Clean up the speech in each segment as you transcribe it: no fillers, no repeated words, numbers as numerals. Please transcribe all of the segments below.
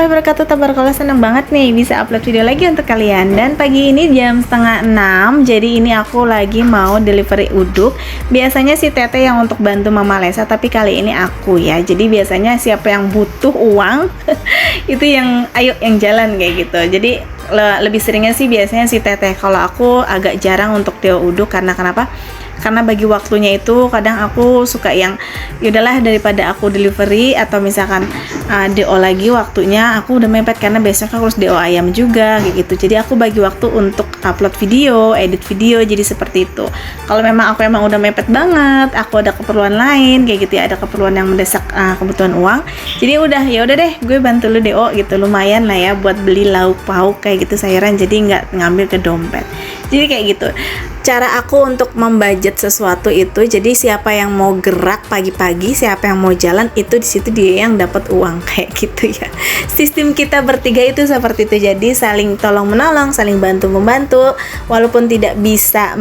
warahmatullahi wabarakatuh. Tabarakallah, senang banget nih bisa upload video lagi untuk kalian. Dan pagi ini jam setengah 6. Jadi ini aku lagi mau delivery uduk. Biasanya si Tete yang untuk bantu Mama Lesa, tapi kali ini aku ya. Jadi biasanya siapa yang butuh uang itu yang ayo yang jalan kayak gitu. Jadi lebih seringnya sih biasanya si Tete. Kalau aku agak jarang untuk DO uduk, karena kenapa? Karena bagi waktunya itu kadang aku suka yang yaudahlah, daripada aku delivery atau misalkan DO lagi waktunya aku udah mepet, karena besok aku harus DO ayam juga kayak gitu. Jadi aku bagi waktu untuk upload video, edit video, jadi seperti itu. Kalau memang aku emang udah mepet banget, aku ada keperluan lain kayak gitu ya, ada keperluan yang mendesak kebutuhan uang, jadi udah ya udah deh gue bantu lu DO gitu, lumayan lah ya buat beli lauk pauk kayak gitu, sayuran, jadi nggak ngambil ke dompet. Jadi kayak gitu cara aku untuk membudget sesuatu itu. Jadi siapa yang mau gerak pagi-pagi, siapa yang mau jalan, itu di situ dia yang dapat uang kayak gitu ya. Sistem kita bertiga itu seperti itu. Jadi saling tolong menolong, saling bantu membantu, walaupun tidak bisa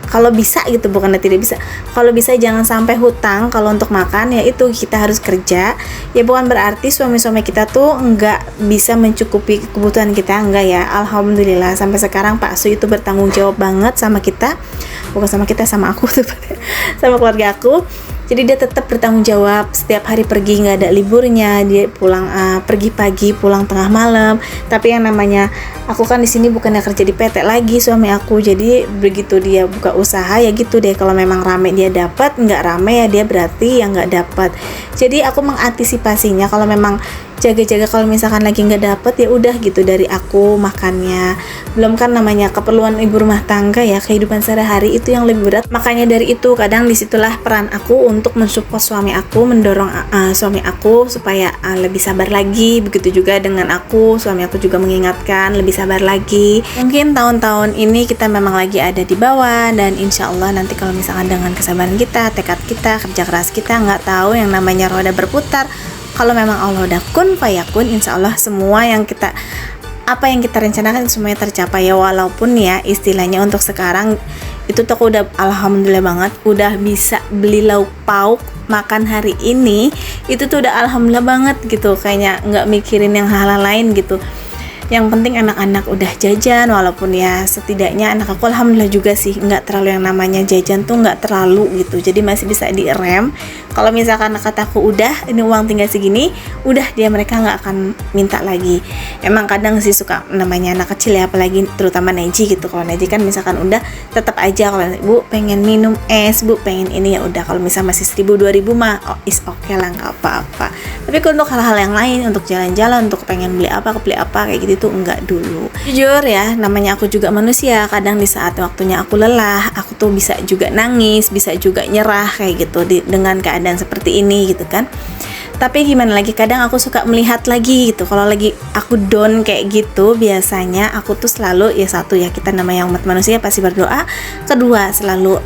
kalau bisa gitu, bukannya tidak bisa, kalau bisa jangan sampai hutang. Kalau untuk makan ya itu kita harus kerja ya, bukan berarti suami-suami kita tuh nggak bisa mencukupi kebutuhan kita, enggak ya. Alhamdulillah sampai sekarang Pak Su itu bertanggung jawab banget sama kita, bukan sama kita, sama aku tuh sama keluarga aku. Jadi dia tetap bertanggung jawab, setiap hari pergi, nggak ada liburnya. Dia pulang pergi pagi, pulang tengah malam. Tapi yang namanya aku kan di sini bukannya kerja di PT lagi suami aku. Jadi begitu dia buka usaha ya gitu deh. Kalau memang rame dia dapat, nggak rame ya dia berarti yang nggak dapat. Jadi aku mengantisipasinya. Kalau memang jaga-jaga, kalau misalkan lagi nggak dapet ya udah gitu dari aku makannya. Belum kan namanya keperluan ibu rumah tangga ya, kehidupan sehari-hari itu yang lebih berat. Makanya dari itu kadang disitulah peran aku untuk mensupport suami aku, mendorong suami aku supaya lebih sabar lagi. Begitu juga dengan aku, suami aku juga mengingatkan lebih sabar lagi. Mungkin tahun-tahun ini kita memang lagi ada di bawah, dan insya Allah nanti kalau misalkan dengan kesabaran kita, tekad kita, kerja keras kita, nggak tahu yang namanya roda berputar. Kalau memang Allah udah kun fayakun, insya Allah semua yang kita rencanakan semuanya tercapai ya. Walaupun ya istilahnya untuk sekarang itu tuh aku udah alhamdulillah banget udah bisa beli lauk pauk makan hari ini, itu tuh udah alhamdulillah banget gitu, kayaknya nggak mikirin yang hal-hal lain gitu. Yang penting anak-anak udah jajan, walaupun ya setidaknya anak aku alhamdulillah juga sih nggak terlalu yang namanya jajan tuh nggak terlalu gitu, jadi masih bisa direm. Kalau misalkan kataku udah ini uang tinggal segini, udah mereka nggak akan minta lagi. Emang kadang sih suka namanya anak kecil ya, apalagi terutama Neji gitu. Kalau Neji kan misalkan udah tetap aja, kalau Bu pengen minum es, Bu pengen ini, ya udah. Kalau misalnya masih 1.000-2.000 mah is oke lah, nggak apa-apa. Tapi untuk hal-hal yang lain, untuk jalan-jalan, untuk pengen beli apa kayak gitu tuh enggak dulu. Jujur ya, namanya aku juga manusia, kadang di saat waktunya aku lelah, aku tuh bisa juga nangis, bisa juga nyerah kayak gitu dengan keadaan seperti ini gitu kan. Tapi gimana lagi, kadang aku suka melihat lagi gitu. Kalau lagi aku down kayak gitu, biasanya aku tuh selalu ya, satu ya, kita namanya umat manusia pasti berdoa. Kedua, selalu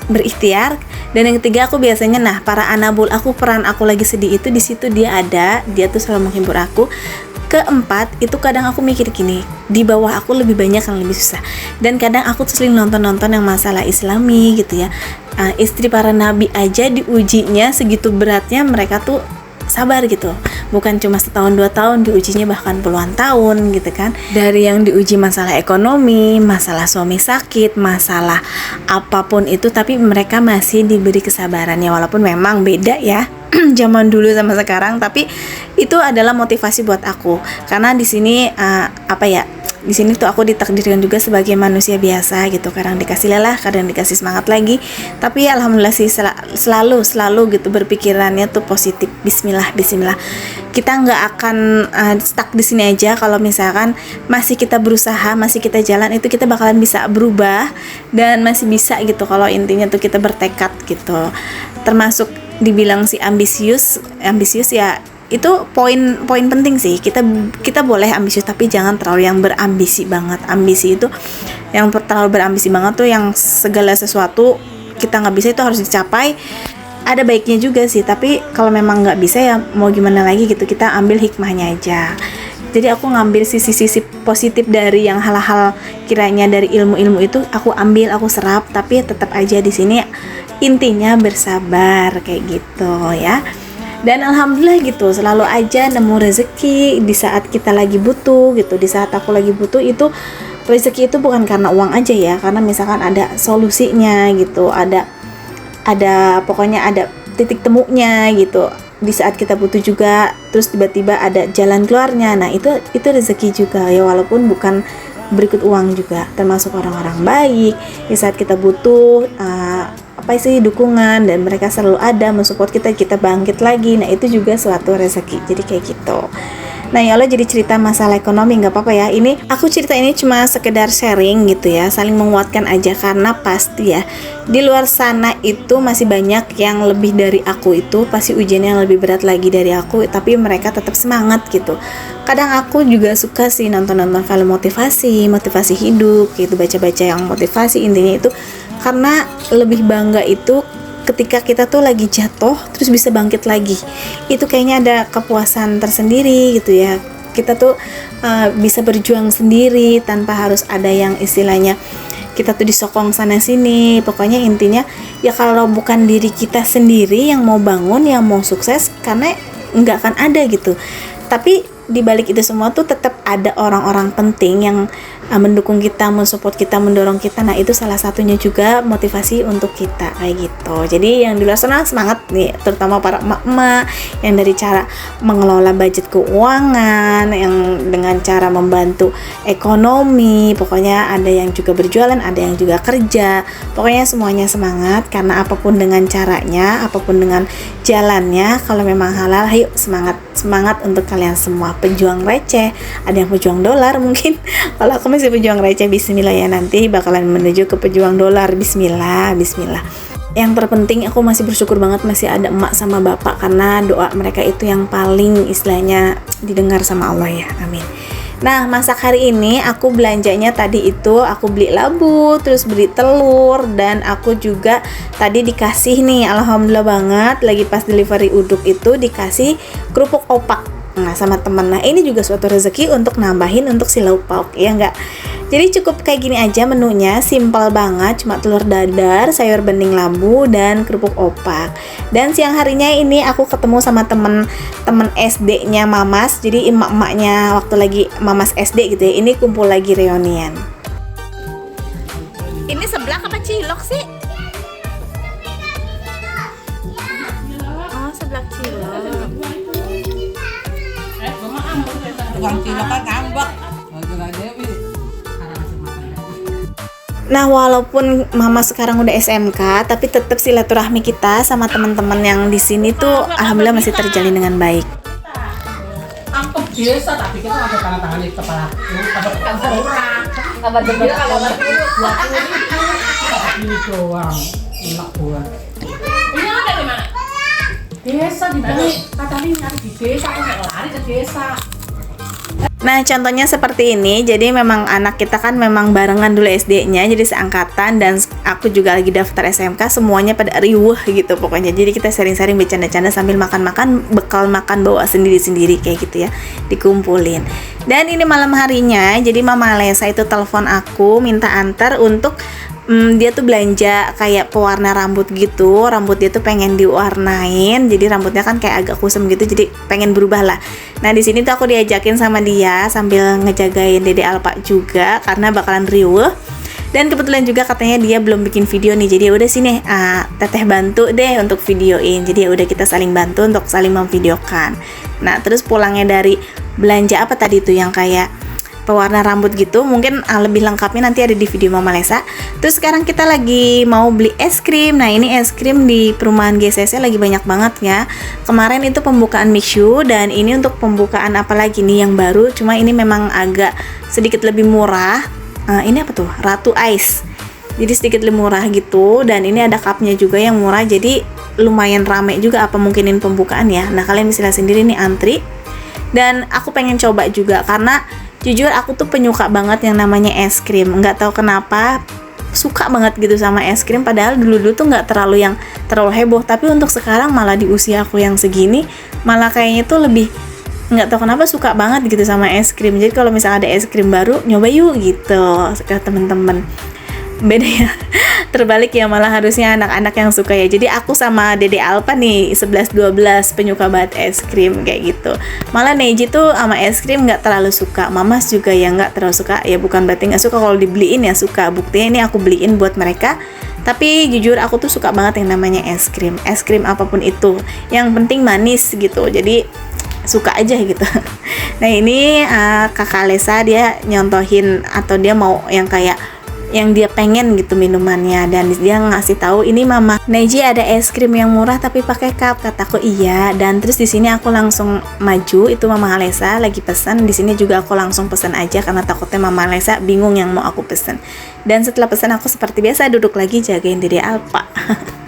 berikhtiar. Dan yang ketiga, aku biasanya para anabul aku, peran aku lagi sedih itu di situ dia ada, dia tuh selalu menghibur aku. Keempat, itu kadang aku mikir gini, di bawah aku lebih banyak yang lebih susah. Dan kadang aku tuh sering nonton yang masalah islami gitu ya. Istri para nabi aja diujinya segitu beratnya, mereka tuh sabar gitu. Bukan cuma setahun 2 tahun, diujinya bahkan puluhan tahun gitu kan. Dari yang diuji masalah ekonomi, masalah suami sakit, masalah apapun itu, tapi mereka masih diberi kesabarannya. Walaupun memang beda ya zaman dulu sama sekarang, tapi itu adalah motivasi buat aku. Karena di sini di sini tuh aku ditakdirkan juga sebagai manusia biasa gitu. Kadang dikasih lelah, kadang dikasih semangat lagi. Tapi alhamdulillah sih selalu gitu berpikirannya tuh positif. Bismillah. Kita nggak akan stuck di sini aja. Kalau misalkan masih kita berusaha, masih kita jalan, itu kita bakalan bisa berubah dan masih bisa gitu. Kalau intinya tuh kita bertekad gitu. Termasuk dibilang si ambisius ya, itu poin penting sih. Kita boleh ambisius, tapi jangan terlalu yang berambisi banget. Ambisi itu yang terlalu berambisi banget tuh yang segala sesuatu kita nggak bisa itu harus dicapai. Ada baiknya juga sih, tapi kalau memang nggak bisa ya mau gimana lagi gitu, kita ambil hikmahnya aja. Jadi aku ngambil sisi-sisi positif dari yang hal-hal kiranya dari ilmu-ilmu itu aku ambil, aku serap, tapi tetap aja di sini intinya bersabar kayak gitu ya. Dan alhamdulillah gitu, selalu aja nemu rezeki di saat kita lagi butuh gitu. Di saat aku lagi butuh itu, rezeki itu bukan karena uang aja ya, karena misalkan ada solusinya gitu, ada pokoknya ada titik temunya gitu. Di saat kita butuh juga, terus tiba-tiba ada jalan keluarnya. Nah, itu rezeki juga ya, walaupun bukan berikut uang juga. Termasuk orang-orang baik di saat kita butuh dukungan, dan mereka selalu ada mensupport kita bangkit lagi. Nah, itu juga suatu rezeki. Jadi kayak gitu. Nah, ya Allah, jadi cerita masalah ekonomi nggak apa-apa ya. Ini aku cerita ini cuma sekedar sharing gitu ya, saling menguatkan aja, karena pasti ya di luar sana itu masih banyak yang lebih dari aku, itu pasti ujian yang lebih berat lagi dari aku, tapi mereka tetap semangat gitu. Kadang aku juga suka sih nonton-nonton film motivasi hidup gitu, baca-baca yang motivasi, intinya itu karena lebih bangga itu ketika kita tuh lagi jatuh terus bisa bangkit lagi. Itu kayaknya ada kepuasan tersendiri gitu ya. Kita tuh bisa berjuang sendiri tanpa harus ada yang istilahnya kita tuh disokong sana sini. Pokoknya intinya ya, kalau bukan diri kita sendiri yang mau bangun, yang mau sukses, karena nggak akan ada gitu. Tapi di balik itu semua tuh tetap ada orang-orang penting yang mendukung kita, mensupport kita, mendorong kita. Nah, itu salah satunya juga motivasi untuk kita kayak gitu. Jadi yang di luar sana semangat nih, terutama para emak-emak yang dari cara mengelola budget keuangan, yang dengan cara membantu ekonomi. Pokoknya ada yang juga berjualan, ada yang juga kerja. Pokoknya semuanya semangat, karena apapun dengan caranya, apapun dengan jalannya, kalau memang halal, ayo semangat untuk kalian semua. Pejuang receh, ada yang pejuang dolar mungkin. Kalau aku masih pejuang receh, bismillah ya, nanti bakalan menuju ke pejuang dolar. Bismillah. Yang terpenting aku masih bersyukur banget masih ada emak sama bapak, karena doa mereka itu yang paling istilahnya didengar sama Allah ya, amin. Nah, masak hari ini aku belanjanya tadi itu aku beli labu, terus beli telur, dan aku juga tadi dikasih nih, alhamdulillah banget, lagi pas delivery uduk itu dikasih kerupuk opak. Nah, sama temen. Nah, ini juga suatu rezeki untuk nambahin untuk si lauk pauk, ya enggak? Jadi cukup kayak gini aja menunya, simpel banget, cuma telur dadar, sayur bening labu, dan kerupuk opak. Dan siang harinya ini aku ketemu sama temen SD-nya Mamas, jadi emak-emaknya waktu lagi Mamas SD gitu ya, ini kumpul lagi reunian. Ini seblak apa cilok sih? Oh, seblak cilok. Tukang cilok kan ngambek. Nah, walaupun Mama sekarang udah SMK, tapi tetap silaturahmi kita sama teman-teman yang di sini tuh alhamdulillah masih terjalin dengan baik. Angkep biasa, tapi kita ada tangan-tangan di kepala. Kabar orang. Kabar gembira, kabar ini doang. Enak buat. Ini ada di mana? Desa di mana? Katanya nyari di desa, aku nggak lari ke desa. Nah, contohnya seperti ini. Jadi memang anak kita kan memang barengan dulu SD-nya, jadi seangkatan, dan aku juga lagi daftar SMK, semuanya pada riuh gitu pokoknya. Jadi kita sering-sering bercanda-canda sambil makan-makan, bekal makan bawa sendiri-sendiri kayak gitu ya, dikumpulin. Dan ini malam harinya, jadi Mama Lesa itu telepon aku minta antar untuk dia tuh belanja kayak pewarna rambut gitu. Rambut dia tuh pengen diwarnain, jadi rambutnya kan kayak agak kusem gitu, jadi pengen berubah lah. Nah, di sini tuh aku diajakin sama dia sambil ngejagain Dede Alpa juga, karena bakalan riuh. Dan kebetulan juga katanya dia belum bikin video nih, jadi udah sini Teteh bantu deh untuk videoin. Jadi udah kita saling bantu untuk saling memvideokan. Nah, terus pulangnya dari belanja apa tadi tuh yang kayak pewarna rambut gitu, mungkin lebih lengkapnya nanti ada di video Mama Lesa. Terus sekarang kita lagi mau beli es krim. Nah, ini es krim di perumahan GCC lagi banyak banget ya. Kemarin itu pembukaan Mixu, dan ini untuk pembukaan apa lagi nih yang baru, cuma ini memang agak sedikit lebih murah. Ini apa tuh? Ratu Ice. Jadi sedikit lebih murah gitu, dan ini ada cupnya juga yang murah, jadi lumayan rame juga apa mungkinin pembukaan ya. Nah, kalian bisa lihat sendiri nih antri. Dan aku pengen coba juga karena jujur aku tuh penyuka banget yang namanya es krim. Nggak tahu kenapa suka banget gitu sama es krim, padahal dulu tuh nggak terlalu heboh, tapi untuk sekarang malah di usia aku yang segini malah kayaknya tuh lebih, nggak tahu kenapa suka banget gitu sama es krim. Jadi kalau misalnya ada es krim baru, nyoba yuk gitu ke temen-temen. beda ya. Terbalik ya, malah harusnya anak-anak yang suka ya. Jadi aku sama Dede Alpa nih 11-12 penyuka banget es krim kayak gitu. Malah Neji tuh sama es krim nggak terlalu suka. Mamas juga ya nggak terlalu suka. Ya bukan berarti nggak suka, kalau dibeliin ya suka. Buktinya ini aku beliin buat mereka. Tapi jujur aku tuh suka banget yang namanya es krim. Es krim apapun itu, yang penting manis gitu. Jadi suka aja gitu. Nah ini kakak Lesa dia nyontohin atau dia mau yang kayak yang dia pengen gitu minumannya, dan dia ngasih tahu ini mama Neji ada es krim yang murah tapi pakai cup. Kataku iya, dan terus di sini aku langsung maju, itu mama Alesa lagi pesan. Di sini juga aku langsung pesan aja karena takutnya mama Alesa bingung yang mau aku pesan. Dan setelah pesan aku seperti biasa duduk lagi jagain Dede Alpa.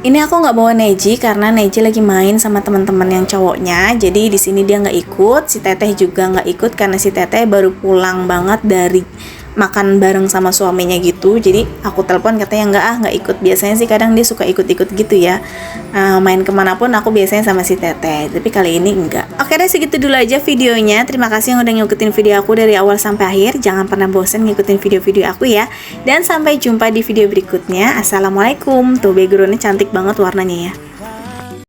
Ini aku nggak bawa Neji karena Neji lagi main sama teman-teman yang cowoknya. Jadi di sini dia nggak ikut, si Teteh juga nggak ikut karena si Teteh baru pulang banget dari makan bareng sama suaminya gitu. Jadi aku telepon katanya nggak ikut. Biasanya sih kadang dia suka ikut-ikut gitu ya, main kemanapun aku biasanya sama si Teteh, tapi kali ini enggak. Oke deh, segitu dulu aja videonya. Terima kasih yang udah ngikutin video aku dari awal sampai akhir. Jangan pernah bosan ngikutin video-video aku ya, dan sampai jumpa di video berikutnya. Assalamualaikum. Tuh backgroundnya cantik banget warnanya ya.